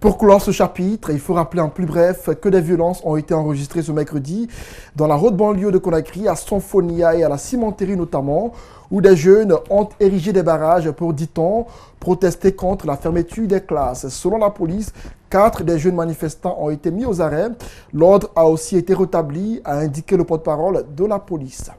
Pour clore ce chapitre, il faut rappeler en plus bref que des violences ont été enregistrées ce mercredi dans la haute banlieue de Conakry, à Sonfonia et à la cimenterie notamment, où des jeunes ont érigé des barrages pour, dit-on, protester contre la fermeture des classes. Selon la police, 4 des jeunes manifestants ont été mis aux arrêts. L'ordre a aussi été rétabli, a indiqué le porte-parole de la police.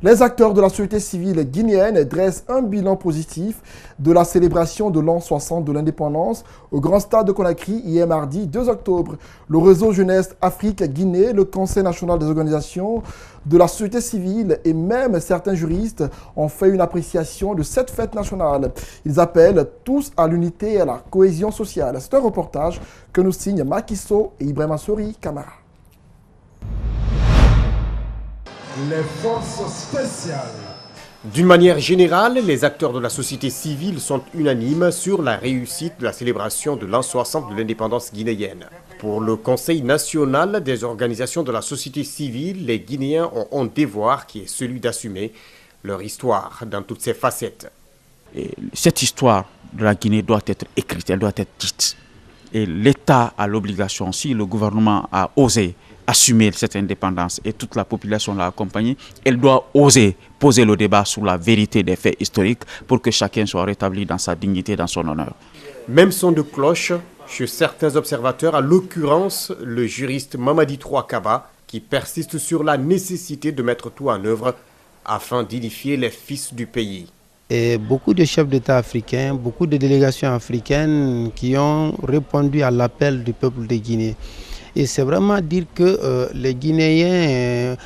Les acteurs de la société civile guinéenne dressent un bilan positif de la célébration de l'an 60 de l'indépendance au Grand Stade de Conakry hier mardi 2 octobre. Le réseau Jeunesse Afrique Guinée, le Conseil national des organisations de la société civile et même certains juristes ont fait une appréciation de cette fête nationale. Ils appellent tous à l'unité et à la cohésion sociale. C'est un reportage que nous signent Makiso et Ibrahima Sori Kamara. Les forces spéciales. D'une manière générale, les acteurs de la société civile sont unanimes sur la réussite de la célébration de l'an 60 de l'indépendance guinéenne. Pour le Conseil national des organisations de la société civile, les Guinéens ont un devoir qui est celui d'assumer leur histoire dans toutes ses facettes. Et cette histoire de la Guinée doit être écrite, elle doit être dite. Et l'État a l'obligation, si le gouvernement a osé assumer cette indépendance et toute la population l'a accompagnée, elle doit oser poser le débat sur la vérité des faits historiques pour que chacun soit rétabli dans sa dignité, dans son honneur. Même son de cloche chez certains observateurs, à l'occurrence le juriste Mamadi Kaba, qui persiste sur la nécessité de mettre tout en œuvre afin d'édifier les fils du pays. Et beaucoup de chefs d'État africains, beaucoup de délégations africaines qui ont répondu à l'appel du peuple de Guinée. Et c'est vraiment dire que les Guinéens,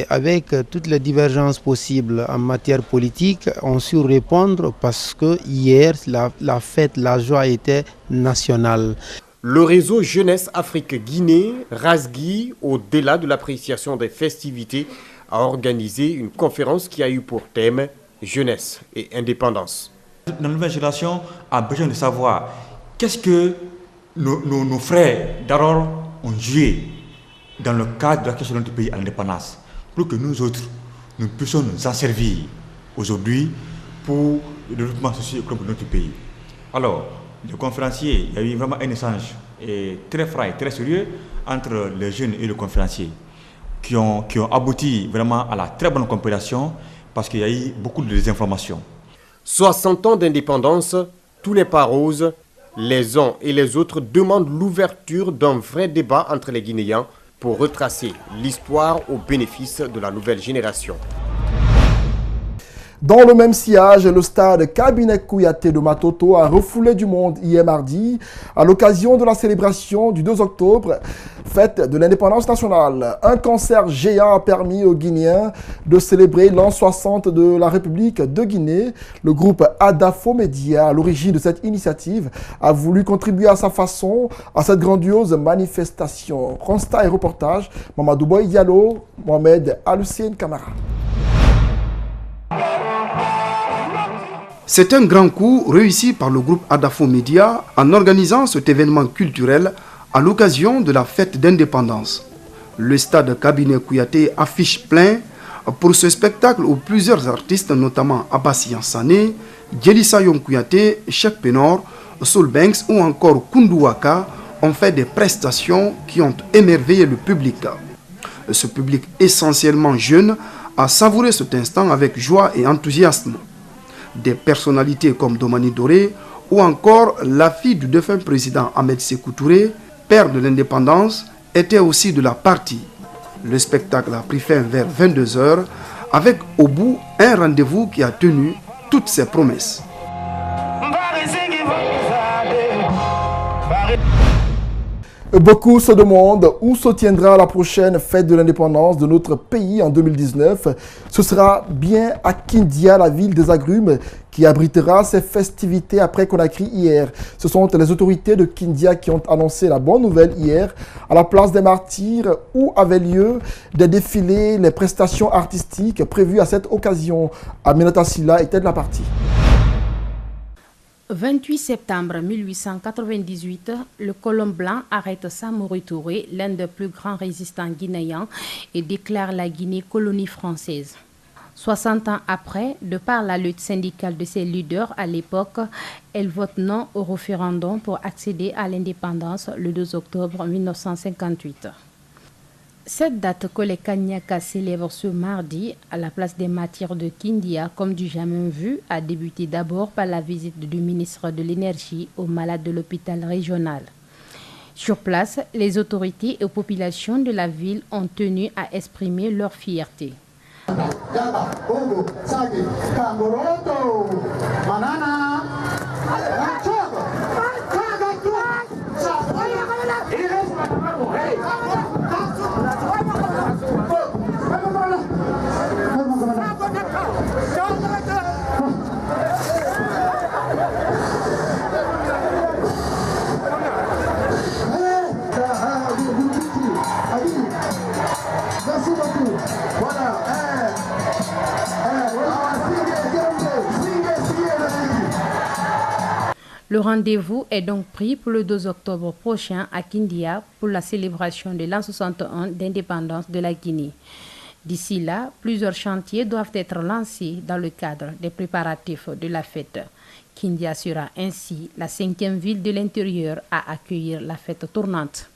avec toutes les divergences possibles en matière politique, ont su répondre parce que hier, la fête, la joie était nationale. Le réseau Jeunesse Afrique Guinée, RASGI, au-delà de l'appréciation des festivités, a organisé une conférence qui a eu pour thème Jeunesse et indépendance. La nouvelle génération a besoin de savoir qu'est-ce que nos frères d'Aror ont joué dans le cadre de la question de notre pays à l'indépendance, pour que nous autres, nous puissions nous en servir aujourd'hui pour le développement socio-économique de notre pays. Alors, les conférenciers, il y a eu vraiment un échange très franc et très sérieux entre les jeunes et le conférencier qui ont abouti vraiment à la très bonne compréhension parce qu'il y a eu beaucoup de désinformations. 60 ans d'indépendance, tout n'est pas rose. Les uns et les autres demandent l'ouverture d'un vrai débat entre les Guinéens pour retracer l'histoire au bénéfice de la nouvelle génération. Dans le même sillage, le stade Cabinet Kouyaté de Matoto a refoulé du monde hier mardi à l'occasion de la célébration du 2 octobre, fête de l'indépendance nationale. Un concert géant a permis aux Guinéens de célébrer l'an 60 de la République de Guinée. Le groupe Adafo Media, à l'origine de cette initiative, a voulu contribuer à sa façon à cette grandiose manifestation. Constat et reportage, Mamadou Boy Diallo, Mohamed Alucine Kamara. C'est un grand coup réussi par le groupe Adafo Media en organisant cet événement culturel à l'occasion de la fête d'indépendance. Le stade Cabinet Kouyaté affiche plein pour ce spectacle où plusieurs artistes, notamment Abbassi Sané, Djelissa Yom Kouyaté, Cheikh Penor, Soul Banks ou encore Koundou Waka ont fait des prestations qui ont émerveillé le public. Ce public essentiellement jeune a savouré cet instant avec joie et enthousiasme. Des personnalités comme Domani Doré ou encore la fille du défunt président Ahmed Sékou Touré, père de l'indépendance, étaient aussi de la partie. Le spectacle a pris fin vers 22 h avec au bout un rendez-vous qui a tenu toutes ses promesses. Beaucoup se demandent où se tiendra la prochaine fête de l'indépendance de notre pays en 2019. Ce sera bien à Kindia, la ville des agrumes, qui abritera ces festivités après Conakry hier. Ce sont les autorités de Kindia qui ont annoncé la bonne nouvelle hier à la place des Martyrs où avaient lieu des défilés, les prestations artistiques prévues à cette occasion. Aminata Silla était de la partie. 28 septembre 1898, le colon blanc arrête Samori Touré, l'un des plus grands résistants guinéens, et déclare la Guinée colonie française. 60 ans après, de par la lutte syndicale de ses leaders à l'époque, elle vote non au référendum pour accéder à l'indépendance le 2 octobre 1958. Cette date que les Kanyaka célèbrent ce mardi à la place des martyrs de Kindia comme du jamais vu a débuté d'abord par la visite du ministre de l'Énergie aux malades de l'hôpital régional. Sur place, les autorités et populations de la ville ont tenu à exprimer leur fierté. Le rendez-vous est donc pris pour le 2 octobre prochain à Kindia pour la célébration de l'an 61 d'indépendance de la Guinée. D'ici là, plusieurs chantiers doivent être lancés dans le cadre des préparatifs de la fête. Kindia sera ainsi la 5e ville de l'intérieur à accueillir la fête tournante.